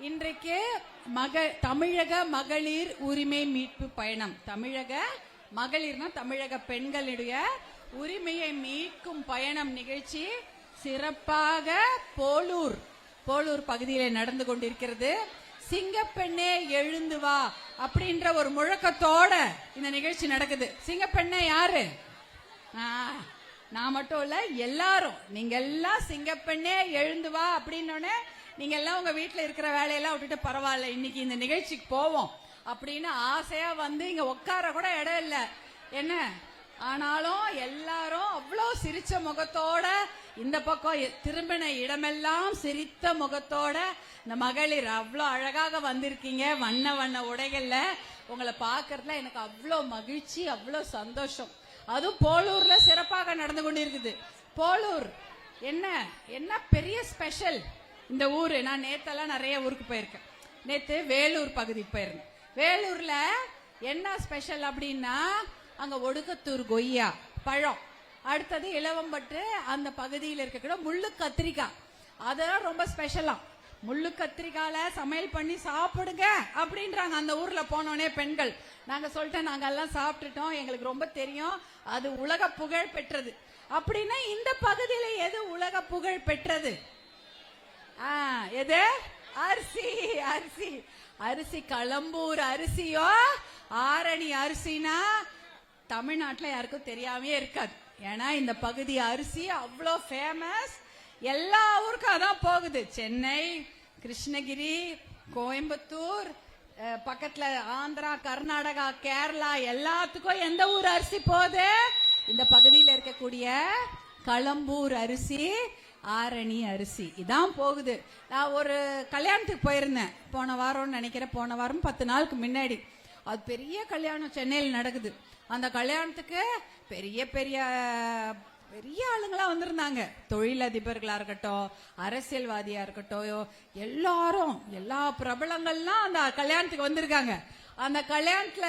இன்றைக்கு தமிழக மகளிர் உரிமை மீட்பு பயணம். தமிழக மகளிர்னா தமிழக பெண்களுடைய உரிமையை மீட்கும் பயணம் நிகழ்ச்சி சிறப்பாக போலூர் பகுதியில் நடந்து கொண்டிருக்கிறது. சிங்கப்பெண்ணே எழுந்து வா அப்படின்ற ஒரு முழக்கத்தோட இந்த நிகழ்ச்சி நடக்குது. சிங்கப்பெண்ணே யாரு? நான் மட்டும் இல்ல, எல்லாரும். நீங்க எல்லாம் சிங்கப்பெண்ணே எழுந்து வா அப்படின்னோடனே நீங்க எல்லாம் உங்க வீட்டுல இருக்கிற வேலையெல்லாம் விட்டுட்டு பரவாயில்ல, இன்னைக்கு இந்த நிகழ்ச்சிக்கு போவோம் அப்படின்னு ஆசையா வந்து இங்க உட்கார கூட இடம் இல்ல என்ன. ஆனாலும் எல்லாரும் அவ்வளோ சிரிச்ச முகத்தோட, இந்த பக்கம் திரும்பின இடமெல்லாம் சிரித்த முகத்தோட இந்த மகளிர் அவ்வளோ அழகாக வந்திருக்கீங்க. வண்ண வண்ண உடைகள்ல உங்களை பாக்குறதுல எனக்கு அவ்வளோ மகிழ்ச்சி, அவ்வளோ சந்தோஷம். அதுவும் போலூர்ல சிறப்பாக நடந்து கொண்டிருக்குது. போலூர் என்ன பெரிய ஸ்பெஷல் இந்த ஊரு. நான் நேத்தெல்லாம் நிறைய ஊருக்கு போயிருக்கேன். நேத்து வேலூர் பகுதி போயிருந்தேன். வேலூர்ல என்ன ஸ்பெஷல் அப்படின்னா, அங்க ஒடுக்கத்தூர் கொய்யா பழம், அடுத்தது இளவம்பட்டு, அந்த பகுதியில் இருக்க முள்ளு கத்திரிக்காய், அதெல்லாம் ரொம்ப ஸ்பெஷலாம். முள்ளு கத்திரிக்கால சமையல் பண்ணி சாப்பிடுங்க அப்படின்றாங்க அந்த ஊர்ல போனோடனே பெண்கள். நாங்க சொல்லிட்டோம், நாங்க எல்லாம் சாப்பிட்டுட்டோம், எங்களுக்கு ரொம்ப தெரியும், அது உலக புகழ் பெற்றது. அப்படின்னா இந்த பகுதியில எது உலக புகழ் பெற்றது? எது? அரிசி. அரிசி அரிசி களம்பூர் அரிசியோ ஆரணி அரிசினா தமிழ்நாட்டுல யாருக்கும் தெரியாமே இருக்காது. ஏன்னா இந்த பகுதி அரிசி அவ்வளோ ஃபேமஸ். எல்லா ஊருக்கும் அதான் போகுது. சென்னை, கிருஷ்ணகிரி, கோயம்புத்தூர், பக்கத்துல ஆந்திரா, கர்நாடகா, கேரளா, எல்லாத்துக்கும் எந்த ஊர் அரிசி போகுது? இந்த பகுதியில் இருக்கக்கூடிய களம்பூர் அரிசி, ஆரணி அரிசி இதான் போகுது. நான் ஒரு கல்யாணத்துக்கு போயிருந்தேன் போன வாரம்னு நினைக்கிறேன். போன வாரம் 10 நாளுக்கு முன்னாடி அது பெரிய கல்யாணம் சென்னையில் நடக்குது. அந்த கல்யாணத்துக்கு பெரிய பெரிய பெரிய ஆளுங்களா வந்திருந்தாங்க. தொழிலதிபர்களா இருக்கட்டும், அரசியல்வாதியா இருக்கட்டும், எல்லா பிரபலங்கள்லாம் அந்த கல்யாணத்துக்கு வந்திருக்காங்க. அந்த கல்யாணத்துல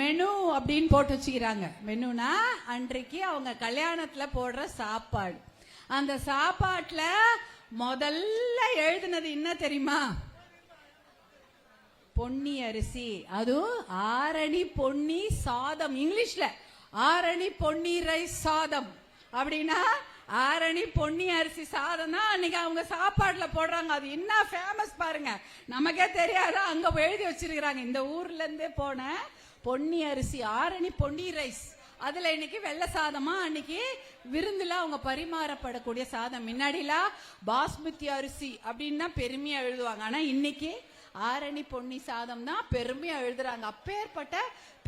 மெனு அப்படின்னு போட்டு வச்சுக்கிறாங்க. மெனுனா அன்றைக்கு அவங்க கல்யாணத்துல போடுற சாப்பாடு. அந்த சாப்பாட்டுல முதல்ல எழுதுனது என்ன தெரியுமா? பொன்னி அரிசி, அதுவும் ஆரணி பொன்னி சாதம். இங்கிலீஷ்ல ஆரணி பொன்னி ரைஸ் சாதம் அப்படின்னா ஆரணி பொன்னி அரிசி சாதம் தான் அன்னைக்கு அவங்க சாப்பாடுல போடுறாங்க. அது என்ன ஃபேமஸ் பாருங்க, நமக்கே தெரியாத அங்க எழுதி வச்சிருக்கிறாங்க. இந்த ஊர்ல இருந்தே போன பொன்னி அரிசி, ஆரணி பொன்னி ரைஸ். அதுல இன்னைக்கு வெள்ளை சாதமா அன்னைக்கு விருந்துல அவங்க பரிமாறப்படக்கூடிய சாதம். முன்னாடிலாம் பாஸ்மதி அரிசி அப்படின்னா பெருமையா எழுதுவாங்க. ஆனா இன்னைக்கு ஆரணி பொன்னி சாதம் தான் பெருமையா எழுதுறாங்க. அப்பேற்பட்ட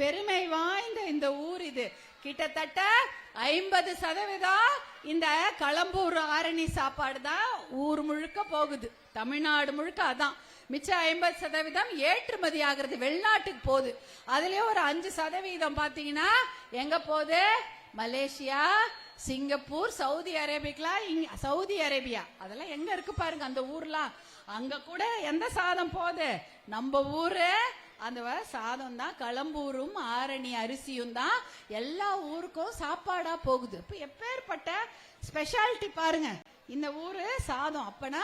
பெருமை வாய்ந்த இந்த ஊர் இது. கிட்டத்தட்ட 50% இந்த களம்பூர் ஆரணி சாப்பாடு தான் ஊர் முழுக்க போகுது. தமிழ்நாடு முழுக்க அதான். மிச்சம் 50% ஏற்றுமதி ஆகிறது, வெளிநாட்டுக்கு போகுது. அதுலயும் ஒரு 5% பாத்தீங்கன்னா எங்க போகுது? மலேசியா, சிங்கப்பூர், சவுதி அரேபியா அதெல்லாம் எங்க இருக்கு பாருங்க அந்த ஊர்லாம். அங்க கூட எந்த சாதம் போகுது? நம்ம ஊரு அந்த சாதம் தான். களம்பூரும் ஆரணி அரிசியும் தான் எல்லா ஊருக்கும் சாப்பாடா போகுது. இப்ப எப்பேற்பட்ட ஸ்பெஷாலிட்டி பாருங்க இந்த ஊரு சாதம். அப்பனா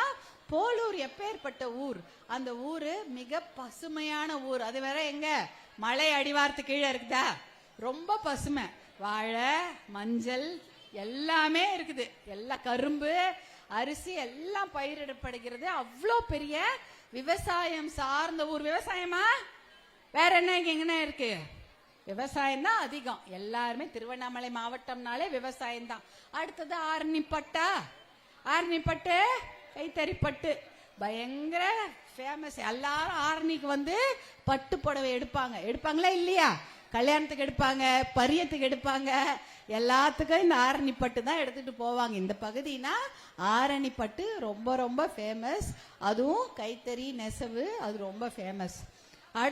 போலூர் எப்பேற்பட்ட ஊர். அந்த ஊரு மிக பசுமையான ஊர். அது வேற எங்க? மலை அடிவாரத்து கீழே இருக்குதா, ரொம்ப பசுமை. வாழை, மஞ்சள் எல்லாமே இருக்குது. எல்லா கரும்பு, அரிசி எல்லாம் பயிரிடப்படுகிறது. அவ்வளோ பெரிய விவசாயம் சார்ந்த ஊர். விவசாயமா வேற என்ன இருக்கு? விவசாயம் தான் அதிகம். எல்லாருமே திருவண்ணாமலை மாவட்டம்னாலே விவசாயம் தான். அடுத்தது ஆரணிப்பட்டு கைத்தறிப்பட்டு பயங்கர ஃபேமஸ். எல்லாரும் ஆரணிக்கு வந்து பட்டு புடவை எடுப்பாங்களா இல்லையா? கல்யாணத்துக்கு எடுப்பாங்க, பரியத்துக்கு எடுப்பாங்க, எல்லாத்துக்கும் இந்த ஆரணிப்பட்டு தான் எடுத்துட்டு போவாங்க. இந்த பகுதினா ஆரணிப்பட்டு ரொம்ப ரொம்ப ஃபேமஸ். அதுவும் கைத்தறி நெசவு அது ரொம்ப ஃபேமஸ்.